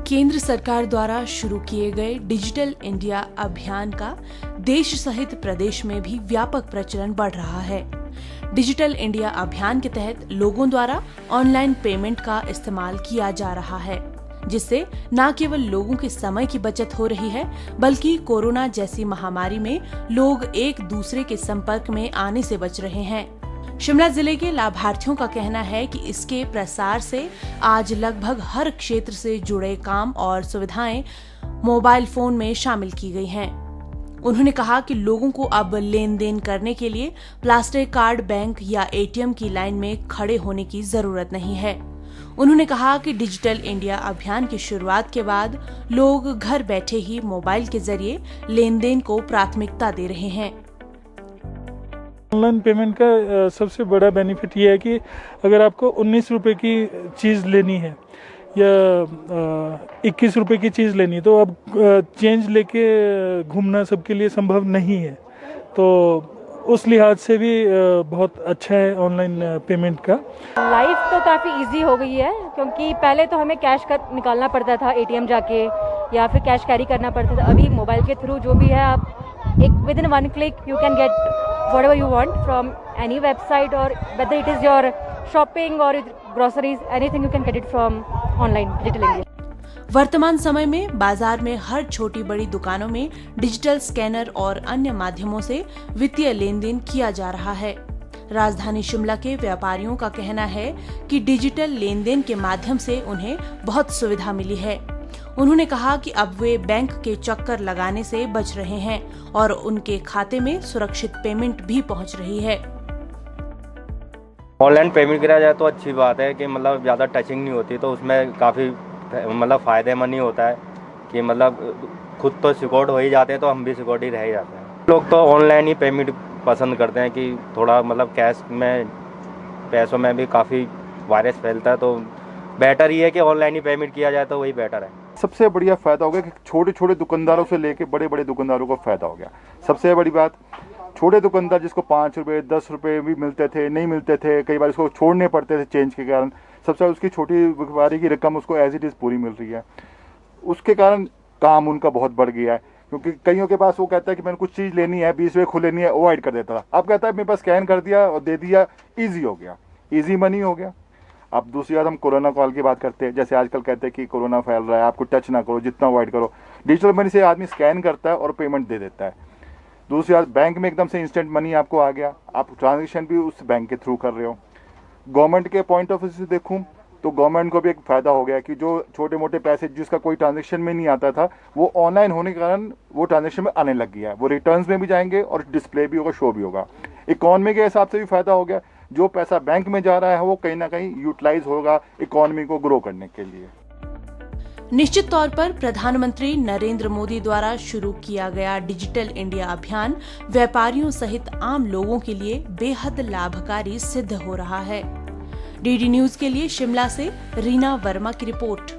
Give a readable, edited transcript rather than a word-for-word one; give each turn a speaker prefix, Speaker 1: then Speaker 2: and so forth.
Speaker 1: केंद्र सरकार द्वारा शुरू किए गए डिजिटल इंडिया अभियान का देश सहित प्रदेश में भी व्यापक प्रचलन बढ़ रहा है। डिजिटल इंडिया अभियान के तहत लोगों द्वारा ऑनलाइन पेमेंट का इस्तेमाल किया जा रहा है, जिससे न केवल लोगों के समय की बचत हो रही है, बल्कि कोरोना जैसी महामारी में लोग एक दूसरे के संपर्क में आने से बच रहे हैं। शिमला जिले के लाभार्थियों का कहना है कि इसके प्रसार से आज लगभग हर क्षेत्र से जुड़े काम और सुविधाएं मोबाइल फोन में शामिल की गई हैं। उन्होंने कहा कि लोगों को अब लेन देन करने के लिए प्लास्टिक कार्ड, बैंक या एटीएम की लाइन में खड़े होने की जरूरत नहीं है। उन्होंने कहा कि डिजिटल इंडिया अभियान की शुरुआत के बाद लोग घर बैठे ही मोबाइल के जरिए लेन देन को प्राथमिकता दे रहे हैं।
Speaker 2: ऑनलाइन पेमेंट का सबसे बड़ा बेनिफिट ये है कि अगर आपको 19 रुपये की चीज़ लेनी है या 21 रुपये की चीज़ लेनी है, तो अब चेंज लेके घूमना सबके लिए संभव नहीं है। तो उस लिहाज से भी बहुत अच्छा है ऑनलाइन पेमेंट का।
Speaker 3: लाइफ तो काफ़ी इजी हो गई है, क्योंकि पहले तो हमें कैश निकालना पड़ता था एटीएम जाके, या फिर कैश कैरी करना पड़ता था। अभी मोबाइल के थ्रू जो भी है, आप एक with in 1 click you can get whatever you want from any website, or whether it is your shopping or groceries, anything you can get it from online digital India।
Speaker 1: वर्तमान समय में बाजार में हर छोटी बड़ी दुकानों में डिजिटल स्कैनर और अन्य माध्यमों से वित्तीय लेन देन किया जा रहा है। राजधानी शिमला के व्यापारियों का कहना है कि डिजिटल लेन देन के माध्यम से उन्हें बहुत सुविधा मिली है। उन्होंने कहा कि अब वे बैंक के चक्कर लगाने से बच रहे हैं और उनके खाते में सुरक्षित पेमेंट भी पहुंच रही है।
Speaker 4: ऑनलाइन पेमेंट किया जाए तो अच्छी बात है कि मतलब ज़्यादा टचिंग नहीं होती, तो उसमें काफ़ी मतलब फ़ायदेमंद ही होता है कि मतलब खुद तो सिक्योर्ड हो ही जाते हैं, तो हम भी सिक्योर्ड ही रह ही जाते हैं। लोग तो ऑनलाइन ही पेमेंट पसंद करते हैं कि थोड़ा मतलब कैश में पैसों में भी काफ़ी वायरस फैलता है, तो बेटर ही है कि ऑनलाइन ही पेमेंट किया जाए, तो वही बेटर है।
Speaker 5: सबसे बढ़िया फ़ायदा हो गया कि छोटे छोटे दुकानदारों से लेके बड़े बड़े दुकानदारों को फ़ायदा हो गया। सबसे बड़ी बात, छोटे दुकानदार जिसको 5 रुपये 10 रुपये भी मिलते थे, नहीं मिलते थे, कई बार उसको छोड़ने पड़ते थे चेंज के कारण, सबसे उसकी छोटी व्यापारी की रकम उसको एज इट इज़ पूरी मिल रही है। उसके कारण काम उनका बहुत बढ़ गया है, क्योंकि कईयों के पास वो कहता है कि मैंने कुछ चीज़ लेनी है, 20 रुपये खुद लेनी है, अवॉइड कर देता था। अब कहता है मेरे पास स्कैन कर दिया और दे दिया, ईजी हो गया, ईजी मनी हो गया। अब दूसरी बात, हम कोरोना कॉल की बात करते हैं, जैसे आजकल कहते हैं कि कोरोना फैल रहा है, आपको टच ना करो, जितना अवॉइड करो। डिजिटल मनी से आदमी स्कैन करता है और पेमेंट दे देता है। दूसरी बात, बैंक में एकदम से इंस्टेंट मनी आपको आ गया, आप ट्रांजेक्शन भी उस बैंक के थ्रू कर रहे हो। गवर्नमेंट के पॉइंट ऑफ व्यू से देखूँ तो गवर्नमेंट को भी एक फ़ायदा हो गया कि जो छोटे मोटे पैसे जिसका कोई ट्रांजेक्शन में नहीं आता था, वो ऑनलाइन होने के कारण वो ट्रांजेक्शन में आने लग गया है। वो रिटर्न्स में भी जाएंगे और डिस्प्ले भी होगा, शो भी होगा। इकॉनमी के हिसाब से भी फ़ायदा हो गया, जो पैसा बैंक में जा रहा है वो कहीं ना कहीं यूटिलाइज होगा इकोनॉमी को ग्रो करने के लिए।
Speaker 1: निश्चित तौर पर प्रधानमंत्री नरेंद्र मोदी द्वारा शुरू किया गया डिजिटल इंडिया अभियान व्यापारियों सहित आम लोगों के लिए बेहद लाभकारी सिद्ध हो रहा है। डीडी न्यूज के लिए शिमला से रीना वर्मा की रिपोर्ट।